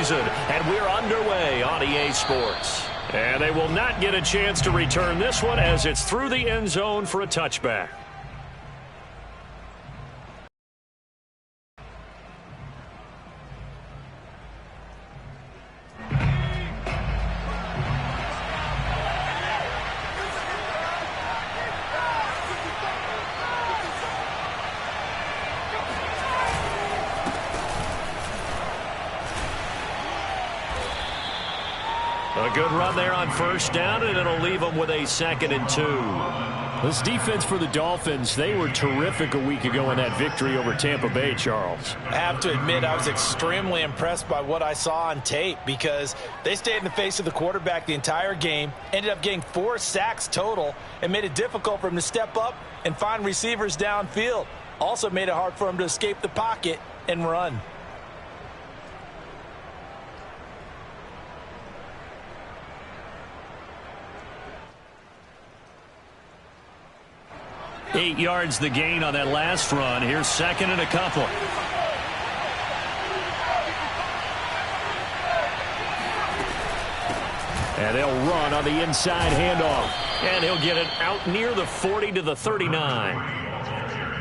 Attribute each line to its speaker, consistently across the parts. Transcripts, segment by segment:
Speaker 1: season, and we're underway on EA Sports. And they will not get a chance to return this one as it's through the end zone for a touchback. A good run there on first down, and it'll leave them with a 2nd and 2.
Speaker 2: This defense for the Dolphins, they were terrific a week ago in that victory over Tampa Bay, Charles.
Speaker 3: I have to admit, I was extremely impressed by what I saw on tape because they stayed in the face of the quarterback the entire game, ended up getting 4 sacks total, and made it difficult for him to step up and find receivers downfield. Also made it hard for him to escape the pocket and run.
Speaker 1: Eight yards the gain on that last run. Here's 2nd and a couple. And they'll run on the inside handoff. And he'll get it out near the 40 to the 39.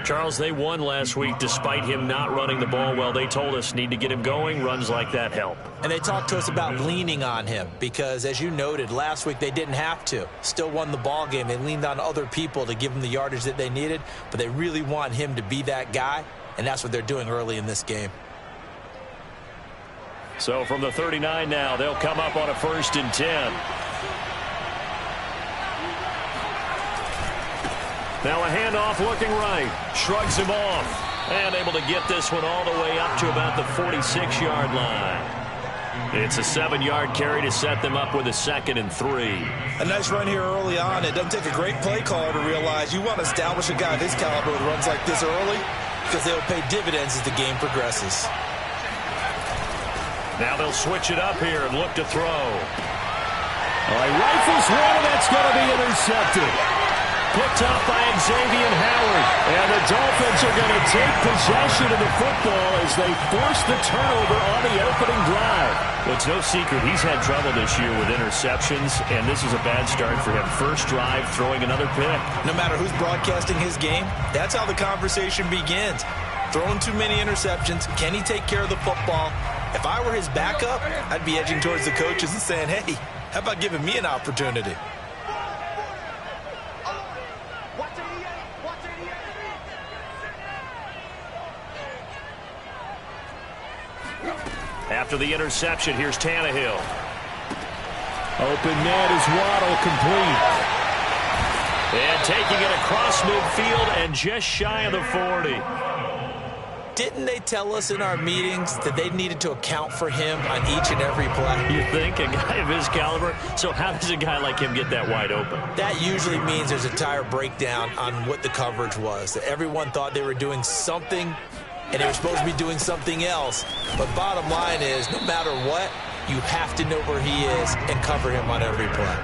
Speaker 1: Charles, they won last week despite him not running the ball well. They told us need to get him going. Runs like that help.
Speaker 3: And they talked to us about leaning on him because, as you noted, last week they didn't have to. Still won the ball game. They leaned on other people to give them the yardage that they needed, but they really want him to be that guy, and that's what they're doing early in this game.
Speaker 1: So from the 39 now, they'll come up on a 1st and 10. Now a handoff looking right. Shrugs him off. And able to get this one all the way up to about the 46-yard line. It's a 7-yard carry to set them up with a 2nd and 3.
Speaker 3: A nice run here early on. It doesn't take a great play caller to realize you want to establish a guy of his caliber with runs like this early because they'll pay dividends as the game progresses.
Speaker 1: Now they'll switch it up here and look to throw.
Speaker 2: All right, rifles one, and that's going to be intercepted.
Speaker 1: Picked up by Xavier Howard.
Speaker 2: And the Dolphins are going to take possession of the football as they force the turnover on the opening drive.
Speaker 1: Well, it's no secret he's had trouble this year with interceptions, and this is a bad start for him. First drive, throwing another pick.
Speaker 3: No matter who's broadcasting his game, that's how the conversation begins. Throwing too many interceptions. Can he take care of the football? If I were his backup, I'd be edging towards the coaches and saying, hey, how about giving me an opportunity?
Speaker 1: After the interception, here's Tannehill.
Speaker 2: Open net is Waddle, complete.
Speaker 1: And taking it across midfield and just shy of the 40.
Speaker 3: Didn't they tell us in our meetings that they needed to account for him on each and every play?
Speaker 1: You think? A guy of his caliber? So how does a guy like him get that wide open?
Speaker 3: That usually means there's a tire breakdown on what the coverage was. That everyone thought they were doing something, and they were supposed to be doing something else. But bottom line is, no matter what, you have to know where he is and cover him on every play.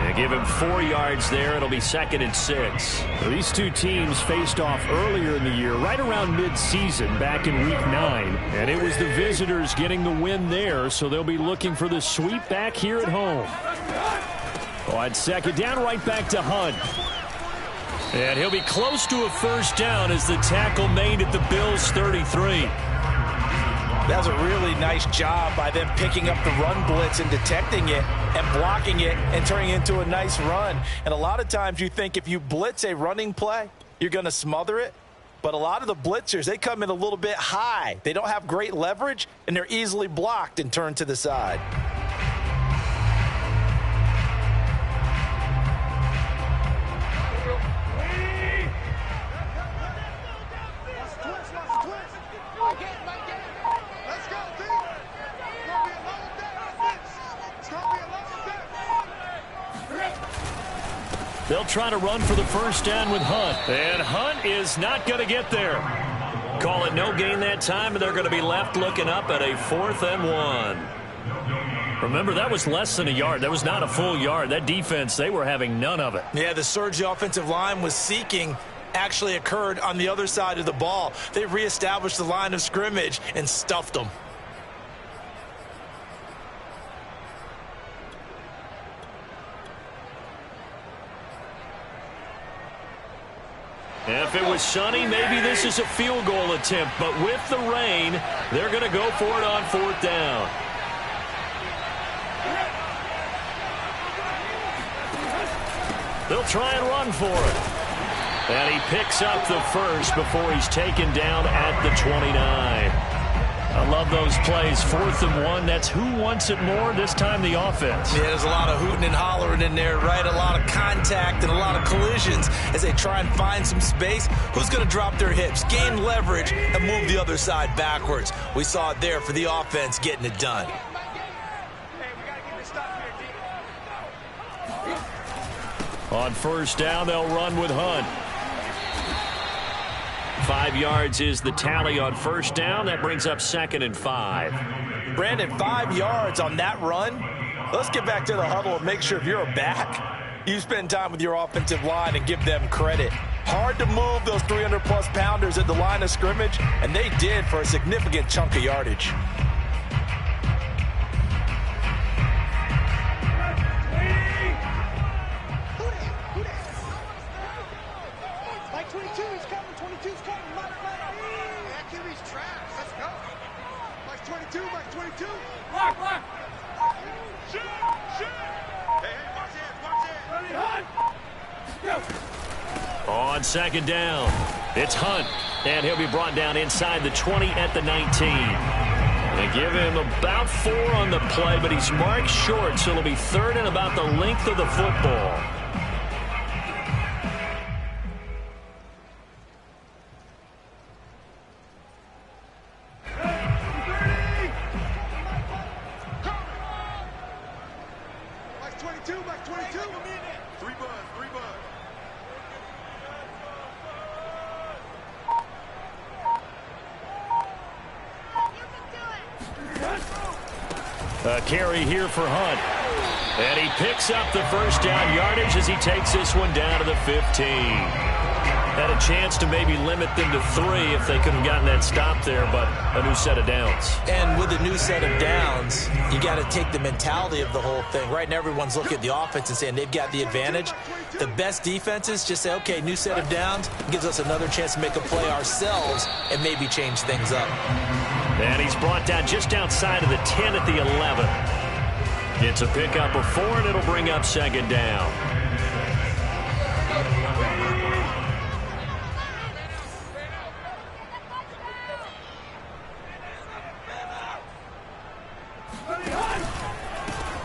Speaker 1: They give him 4 yards there. It'll be 2nd and 6.
Speaker 2: Well, these two teams faced off earlier in the year, right around mid-season, back in Week 9. And it was the visitors getting the win there, so they'll be looking for the sweep back here at home. On 2nd down, right back to Hunt.
Speaker 1: And he'll be close to a first down as the tackle made at the Bills' 33.
Speaker 3: That was a really nice job by them picking up the run blitz and detecting it and blocking it and turning it into a nice run. And a lot of times you think if you blitz a running play, you're going to smother it. But a lot of the blitzers, they come in a little bit high. They don't have great leverage, and they're easily blocked and turned to the side.
Speaker 1: They'll try to run for the first down with Hunt. And Hunt is not going to get there. Call it no gain that time, and they're going to be left looking up at a 4th and 1. Remember, that was less than a yard. That was not a full yard. That defense, they were having none of it.
Speaker 3: Yeah, the surge the offensive line was seeking actually occurred on the other side of the ball. They reestablished the line of scrimmage and stuffed them.
Speaker 1: If it was sunny, maybe this is a field goal attempt. But with the rain, they're going to go for it on 4th down. They'll try and run for it. And he picks up the first before he's taken down at the 29. I love those plays. 4th and 1. That's who wants it more, this time the offense.
Speaker 3: Yeah, there's a lot of hooting and hollering in there, right? A lot of contact and a lot of collisions as they try and find some space. Who's going to drop their hips, gain leverage, and move the other side backwards? We saw it there for the offense getting it done.
Speaker 1: On 1st down, they'll run with Hunt. 5 yards is the tally on 1st down. That brings up 2nd and 5.
Speaker 3: Brandon, 5 yards on that run. Let's get back to the huddle and make sure if you're a back, you spend time with your offensive line and give them credit. Hard to move those 300-plus pounders at the line of scrimmage, and they did for a significant chunk of yardage.
Speaker 1: On 2nd down, it's Hunt, and he'll be brought down inside the 20 at the 19. They give him about 4 on the play, but he's marked short, so it'll be 3rd and about the length of the football. A carry here for Hunt. And he picks up the 1st down yardage as he takes this one down to the 15. Had a chance to maybe limit them to 3 if they could have gotten that stop there, but a new set of downs.
Speaker 3: And with a new set of downs, you got to take the mentality of the whole thing. Right now, everyone's looking at the offense and saying they've got the advantage. The best defenses just say, okay, new set of downs gives us another chance to make a play ourselves and maybe change things up.
Speaker 1: And he's brought down just outside of the 10 at the 11. It's a pickup of 4, and it'll bring up 2nd down.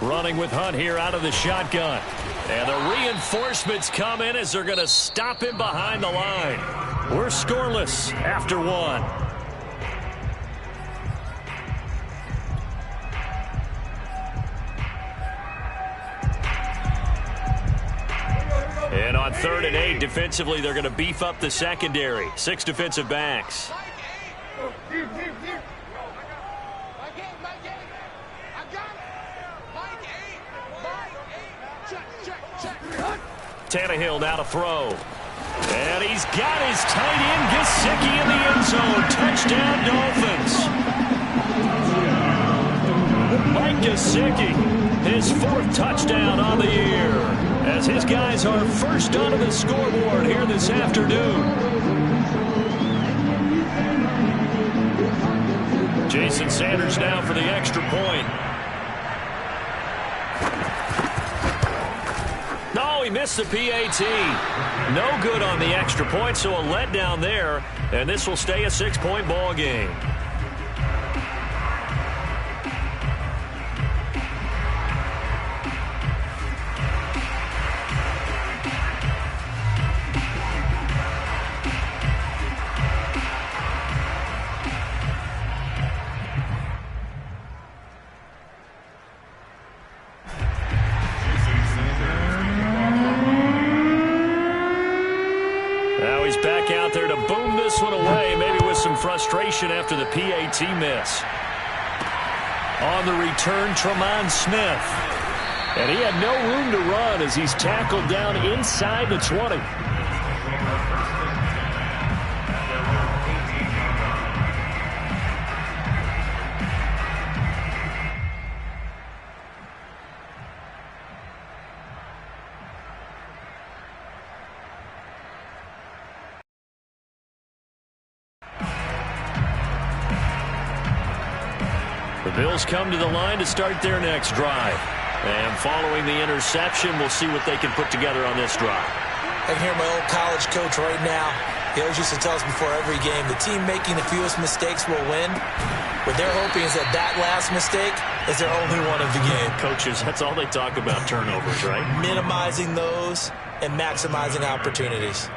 Speaker 1: Running with Hunt here out of the shotgun. And the reinforcements come in as they're going to stop him behind the line. We're scoreless after 1. And on 3rd and 8, defensively, they're going to beef up the secondary. 6 defensive backs. Tannehill now to throw. And he's got his tight end, Gesicki, in the end zone. Touchdown, Dolphins. Mike Gesicki, his 4th touchdown on the year, as his guys are first onto the scoreboard here this afternoon. Jason Sanders now for the extra point. No, he missed the PAT. No good on the extra point, so a letdown there, and this will stay a 6-point ball game. Back out there to boom this one away, maybe with some frustration after the PAT miss. On the return, Tremont Smith. And he had no room to run as he's tackled down inside the 20. Bills come to the line to start their next drive. And following the interception, we'll see what they can put together on this drive.
Speaker 3: I can hear my old college coach right now. He always used to tell us before every game, the team making the fewest mistakes will win. What they're hoping is that last mistake is their only one of the game.
Speaker 1: Coaches, that's all they talk about, turnovers, right?
Speaker 3: Minimizing those and maximizing opportunities.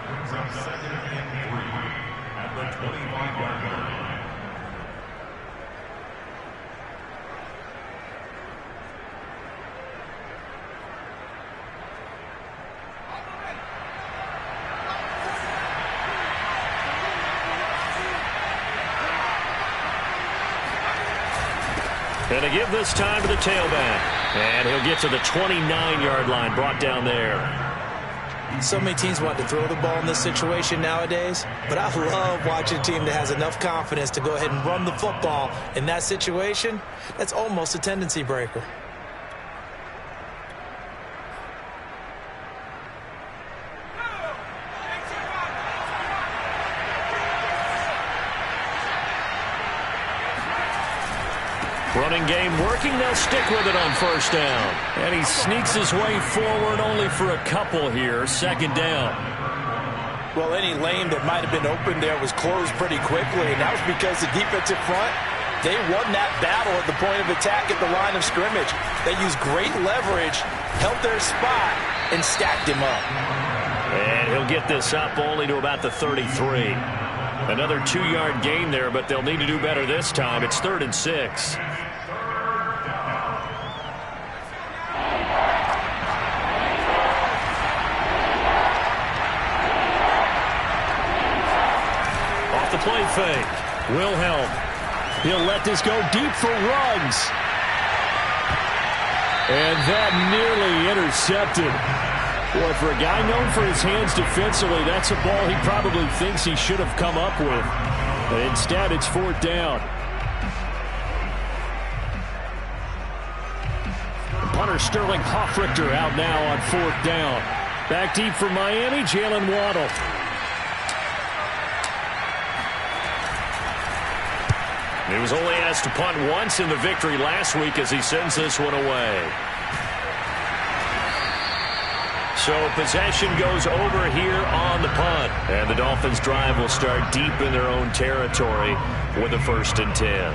Speaker 1: And to give this time to the tailback. And he'll get to the 29-yard line, brought down there.
Speaker 3: So many teams want to throw the ball in this situation nowadays, but I love watching a team that has enough confidence to go ahead and run the football in that situation. That's almost a tendency breaker.
Speaker 1: Running game working. They'll stick with it on first down. And he sneaks his way forward only for a couple here. Second down.
Speaker 3: Well, any lane that might have been open there was closed pretty quickly, and that was because the defensive front, they won that battle at the point of attack at the line of scrimmage. They used great leverage, held their spot, and stacked him up.
Speaker 1: And he'll get this up only to about the 33. Another 2-yard gain there, but they'll need to do better this time. It's 3rd and 6. Off the play fake. Wilhelm.
Speaker 2: He'll let this go deep for Ruggs. And that nearly intercepted. Boy, for a guy known for his hands defensively, that's a ball he probably thinks he should have come up with. But instead, it's 4th down. Punter Sterling Hoffrichter out now on 4th down. Back deep for Miami, Jalen Waddle.
Speaker 1: He was only asked to punt once in the victory last week as he sends this one away. So possession goes over here on the punt. And the Dolphins drive will start deep in their own territory with a 1st and 10.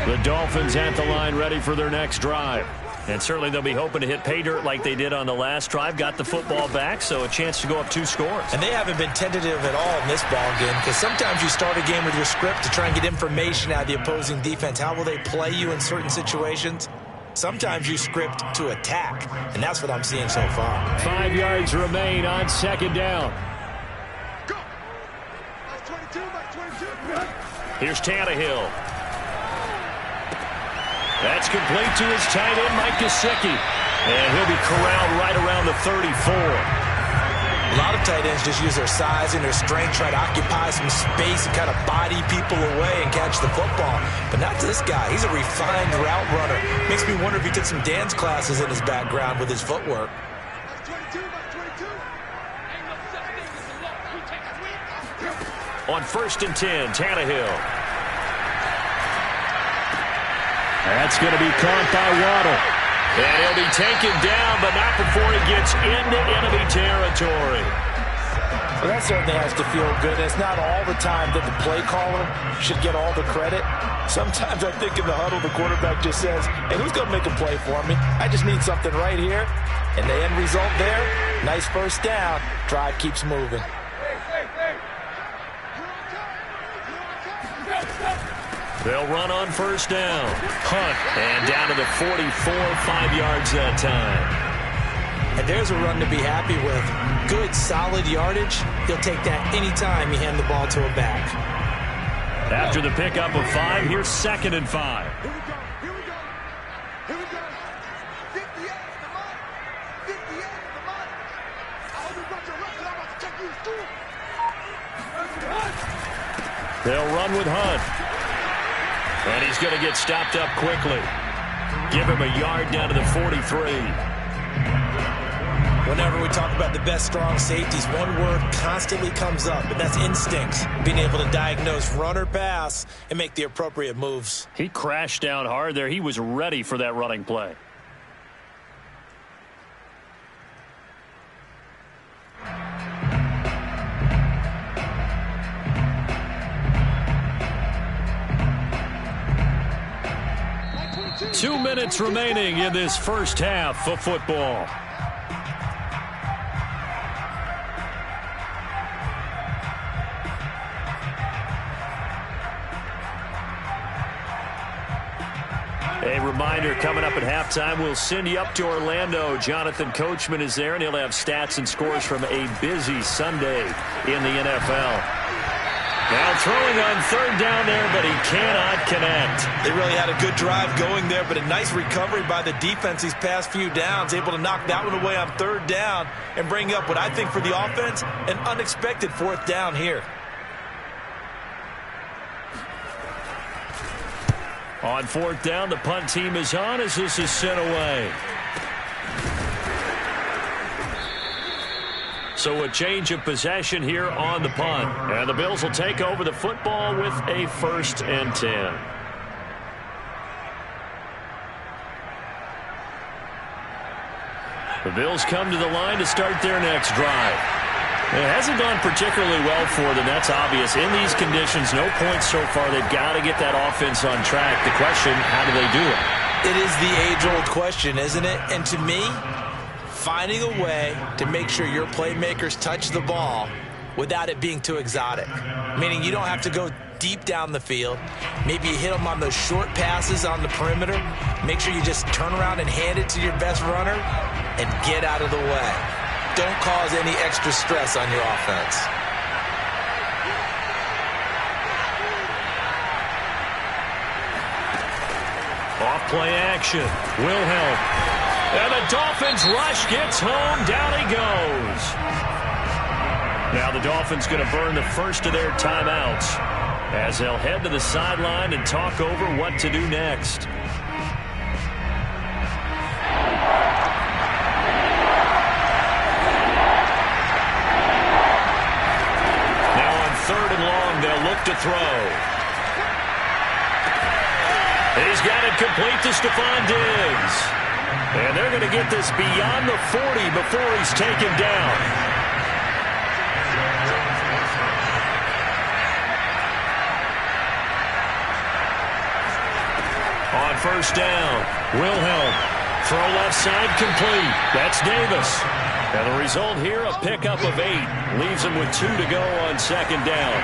Speaker 1: The Dolphins at the line ready for their next drive. And certainly they'll be hoping to hit pay dirt like they did on the last drive. Got the football back, so a chance to go up 2 scores.
Speaker 3: And they haven't been tentative at all in this ball game, because sometimes you start a game with your script to try and get information out of the opposing defense. How will they play you in certain situations? Sometimes you script to attack, and that's what I'm seeing so far.
Speaker 2: 5 yards remain on 2nd down.
Speaker 1: Here's Tannehill. That's complete to his tight end, Mike Gesicki. And he'll be corralled right around the 34.
Speaker 3: A lot of tight ends just use their size and their strength, try to occupy some space and kind of body people away and catch the football. But not this guy. He's a refined route runner. Makes me wonder if he took some dance classes in his background with his footwork.
Speaker 1: On 1st and 10, Tannehill.
Speaker 2: That's going to be caught by Waddle.
Speaker 1: And he'll be taken down, but not before he gets into enemy territory.
Speaker 3: Well, that certainly has to feel good. It's not all the time that the play caller should get all the credit. Sometimes I think in the huddle, the quarterback just says, hey, who's going to make a play for me? I just need something right here. And the end result there, nice 1st down. Drive keeps moving.
Speaker 1: They'll run on 1st down. Hunt. And down to the 44, 5 yards that time.
Speaker 3: And there's a run to be happy with. Good, solid yardage. He'll take that anytime you hand the ball to a back.
Speaker 1: After the pickup of 5, here's 2nd and 5. They'll run with Hunt. And he's going to get stopped up quickly. Give him a yard down to the 43.
Speaker 3: Whenever we talk about the best strong safeties, one word constantly comes up, and that's instincts. Being able to diagnose run or pass and make the appropriate moves.
Speaker 2: He crashed down hard there. He was ready for that running play. Two minutes remaining in this first half of football. A reminder, coming up at halftime, we'll send you up to Orlando. Jonathan Coachman is there, and he'll have stats and scores from a busy Sunday in the NFL. Now throwing on third down there, but he cannot connect.
Speaker 3: They really had a good drive going there, but a nice recovery by the defense these past few downs, able to knock that one away on third down and bring up what I think for the offense, an unexpected fourth down here.
Speaker 2: On fourth down, the punt team is on as this is sent away. So a change of possession here on the punt. And the Bills will take over the football with a 1st and 10. The Bills come to the line to start their next drive. It hasn't gone particularly well for them. That's obvious. In these conditions, no points so far. They've got to get that offense on track. The question, how do they do it?
Speaker 3: It is the age-old question, isn't it? And to me, finding a way to make sure your playmakers touch the ball without it being too exotic. Meaning you don't have to go deep down the field. Maybe you hit them on those short passes on the perimeter. Make sure you just turn around and hand it to your best runner and get out of the way. Don't cause any extra stress on your offense.
Speaker 2: Off play action. Wilhelm. And the Dolphins rush gets home. Down he goes. Now the Dolphins going to burn the first of their timeouts as they'll head to the sideline and talk over what to do next. Now on 3rd and long, they'll look to throw. He's got it complete to Stephon Diggs. And they're going to get this beyond the 40 before he's taken down. On 1st down, Wilhelm. Throw left side complete. That's Davis. And the result here, a pickup of 8. Leaves him with 2 to go on 2nd down.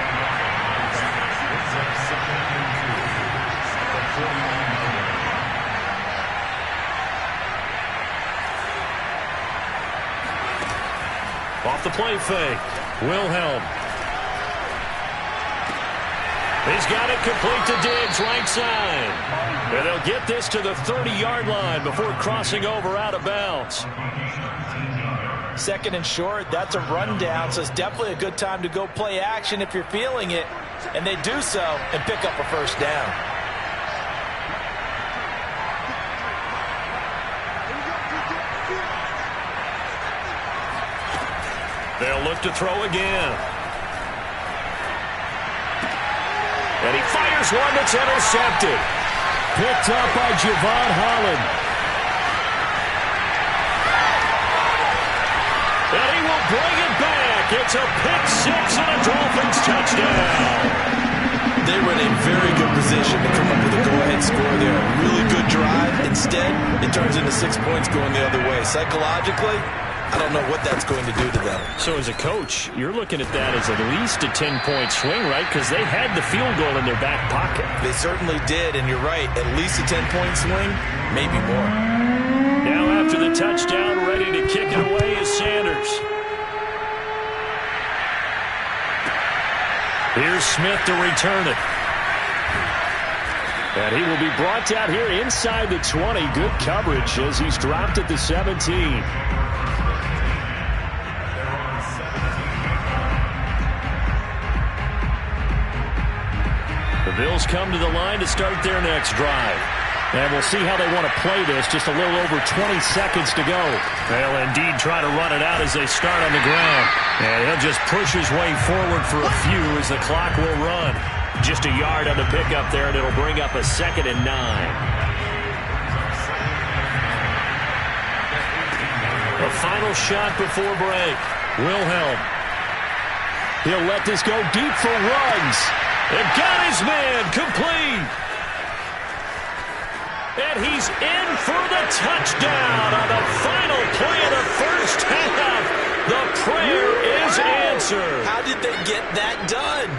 Speaker 2: Off the play fake, Wilhelm. He's got it complete to Diggs, right side. And they'll get this to the 30-yard line before crossing over out of bounds.
Speaker 3: 2nd and short, that's a rundown, so it's definitely a good time to go play action if you're feeling it. And they do so and pick up a 1st down.
Speaker 2: They'll look to throw again. And he fires one that's intercepted. Picked up by Javon Holland. And he will bring it back. It's a pick 6 and a Dolphins touchdown.
Speaker 3: They were in a very good position to come up with a go-ahead score there. Really good drive. Instead, it turns into 6 points going the other way. Psychologically, I don't know what that's going to do to them.
Speaker 2: So as a coach, you're looking at that as at least a 10-point swing, right? Because they had the field goal in their back pocket.
Speaker 3: They certainly did, and you're right. At least a 10-point swing, maybe more.
Speaker 2: Now after the touchdown, ready to kick it away is Sanders. Here's Smith to return it. And he will be brought out here inside the 20. Good coverage as he's dropped at the 17. The Bills come to the line to start their next drive. And we'll see how they want to play this. Just a little over 20 seconds to go.
Speaker 1: They'll indeed try to run it out as they start on the ground. And he'll just push his way forward for a few as the clock will run. Just a yard on the pickup there, and it'll bring up a 2nd and 9. The final shot before break. Wilhelm.
Speaker 2: He'll let this go deep for Ruggs.
Speaker 1: And got his man complete. And he's in for the touchdown on the final play of the first half. The prayer is answered.
Speaker 3: How did they get that done?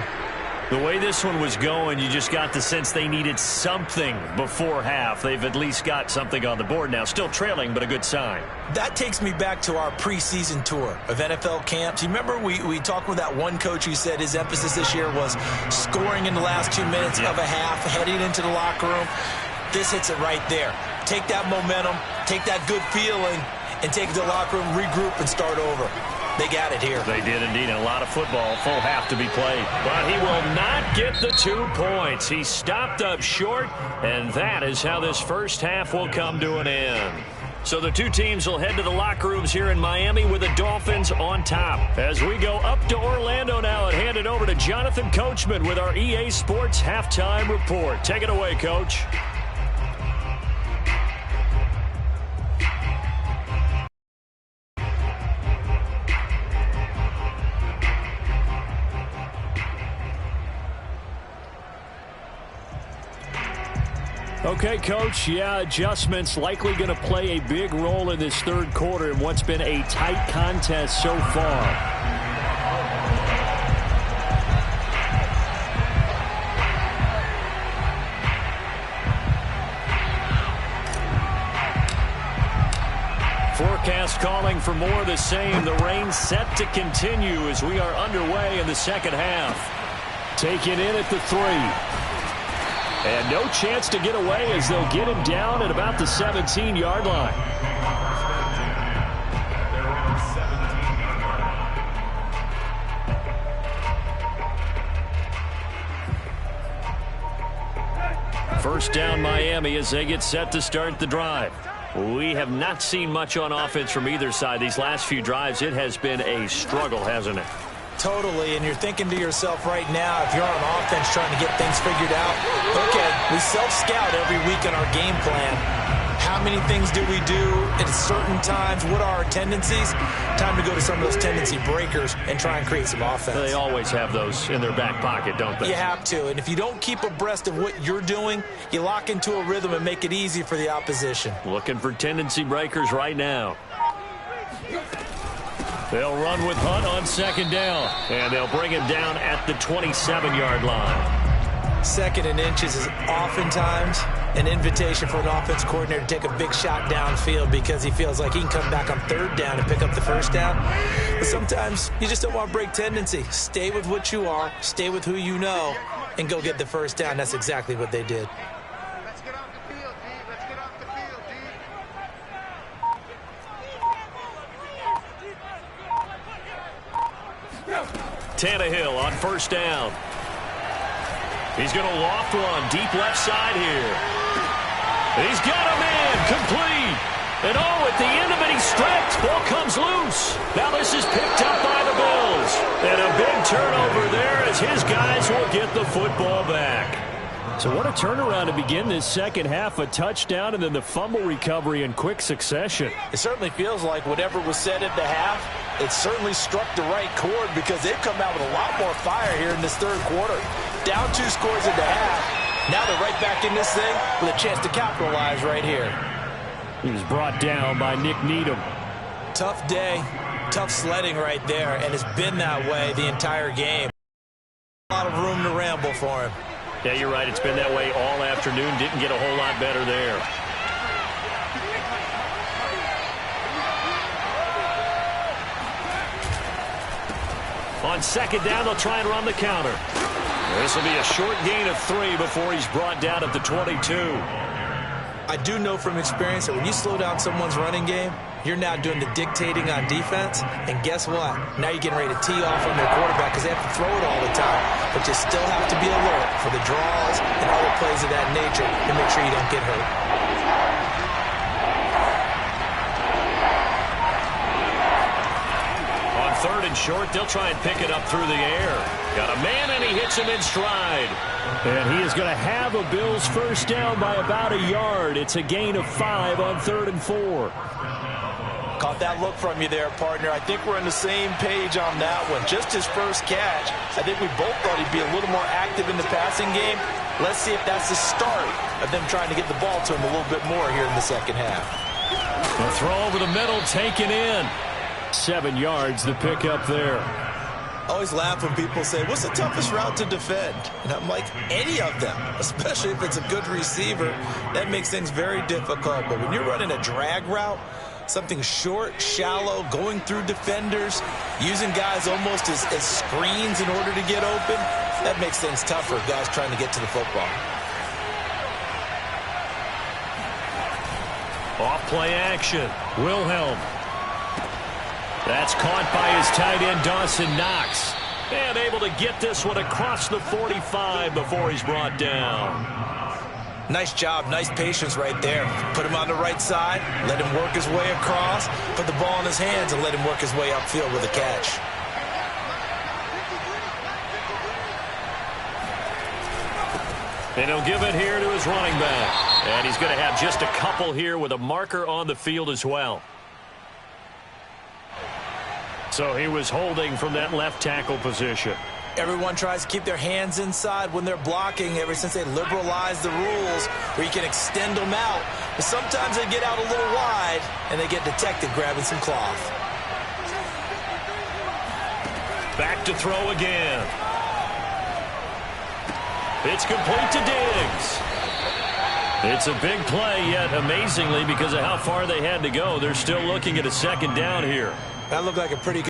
Speaker 1: The way this one was going, you just got the sense they needed something before half. They've at least got something on the board now. Still trailing, but a good sign.
Speaker 3: That takes me back to our preseason tour of NFL camps. You remember we talked with that one coach who said his emphasis this year was scoring in the last 2 minutes of a half, heading into the locker room. This hits it right there. Take that momentum, take that good feeling, and take it to the locker room, regroup, and start over. They got it here.
Speaker 1: They did indeed. A lot of football, full half to be played. But he will not get the 2 points. He stopped up short, and that is how this first half will come to an end. So the two teams will head to the locker rooms here in Miami with the Dolphins on top. As we go up to Orlando now and hand it over to Jonathan Coachman with our EA Sports Halftime Report. Take it away, Coach.
Speaker 2: Okay, Coach, adjustments likely going to play a big role in this third quarter in what's been a tight contest so far. Forecast calling for more of the same. The rain set to continue as we are underway in the second half. Taken in at the 3. And no chance to get away as they'll get him down at about the 17-yard line. First down Miami as they get set to start the drive. We have not seen much on offense from either side. These last few drives, it has been a struggle, hasn't it?
Speaker 3: Totally, and you're thinking to yourself right now, if you're on offense trying to get things figured out, okay, we self-scout every week on our game plan. How many things do we do at certain times? What are our tendencies? Time to go to some of those tendency breakers and try and create some offense.
Speaker 1: They always have those in their back pocket, don't they?
Speaker 3: You have to, and if you don't keep abreast of what you're doing, you lock into a rhythm and make it easy for the opposition.
Speaker 1: Looking for tendency breakers right now. They'll run with Hunt on second down, and they'll bring him down at the 27-yard line.
Speaker 3: Second and inches is oftentimes an invitation for an offense coordinator to take a big shot downfield because he feels like he can come back on third down and pick up the first down. But sometimes you just don't want to break tendency. Stay with what you are, stay with who you know, and go get the first down. That's exactly what they did.
Speaker 1: Tannehill on first down. He's going to loft one deep left side here. He's got a man complete. And at the end of it, he's stripped. Ball comes loose. Now this is picked up by the Bills. And a big turnover there as his guys will get the football back.
Speaker 2: So what a turnaround to begin this second half. A touchdown and then the fumble recovery in quick succession.
Speaker 3: It certainly feels like whatever was said at the half, it certainly struck the right chord because they've come out with a lot more fire here in this third quarter. Down 2 scores at the half. Now they're right back in this thing with a chance to capitalize right here.
Speaker 2: He was brought down by Nick Needham.
Speaker 3: Tough day, tough sledding right there, and it's been that way the entire game. A lot of room to ramble for him.
Speaker 1: Yeah, you're right. It's been that way all afternoon. Didn't get a whole lot better there. On second down, they'll try and run the counter. This will be a short gain of 3 before he's brought down at the 22.
Speaker 3: I do know from experience that when you slow down someone's running game, you're now doing the dictating on defense. And guess what? Now you're getting ready to tee off on their quarterback because they have to throw it all the time. but you still have to be alert for the draws and other plays of that nature to make sure you don't get hurt.
Speaker 1: On 3rd and short, they'll try and pick it up through the air. Got a man, and he hits him in stride.
Speaker 2: And he is going to have a Bills first down by about a yard. It's a gain of 5 on 3rd and 4.
Speaker 3: Caught that look from you there, partner. I think we're on the same page on that one. Just his first catch. I think we both thought he'd be a little more active in the passing game. Let's see if that's the start of them trying to get the ball to him a little bit more here in the second half.
Speaker 2: The throw over the middle, taken in. 7 yards, the pickup there.
Speaker 4: I always laugh when people say, what's the toughest route to defend? And I'm like, any of them, especially if it's a good receiver. That makes things very difficult. But when you're running a drag route, something short, shallow, going through defenders, using guys almost as screens in order to get open, that makes things tougher, guys trying to get to the football.
Speaker 2: Off-play action. Wilhelm. That's caught by his tight end, Dawson Knox.
Speaker 1: And able to get this one across the 45 before he's brought down.
Speaker 3: Nice job, nice patience right there. Put him on the right side, let him work his way across, put the ball in his hands, and let him work his way upfield with a catch.
Speaker 1: And he'll give it here to his running back. And he's going to have just a couple here with a marker on the field as well.
Speaker 2: So he was holding from that left tackle position.
Speaker 3: Everyone tries to keep their hands inside when they're blocking ever since they liberalized the rules where you can extend them out. But sometimes they get out a little wide and they get detected grabbing some cloth.
Speaker 1: Back to throw again. It's complete to Diggs.
Speaker 2: It's a big play, yet amazingly, because of how far they had to go, they're still looking at a second down here.
Speaker 3: That looked like a pretty good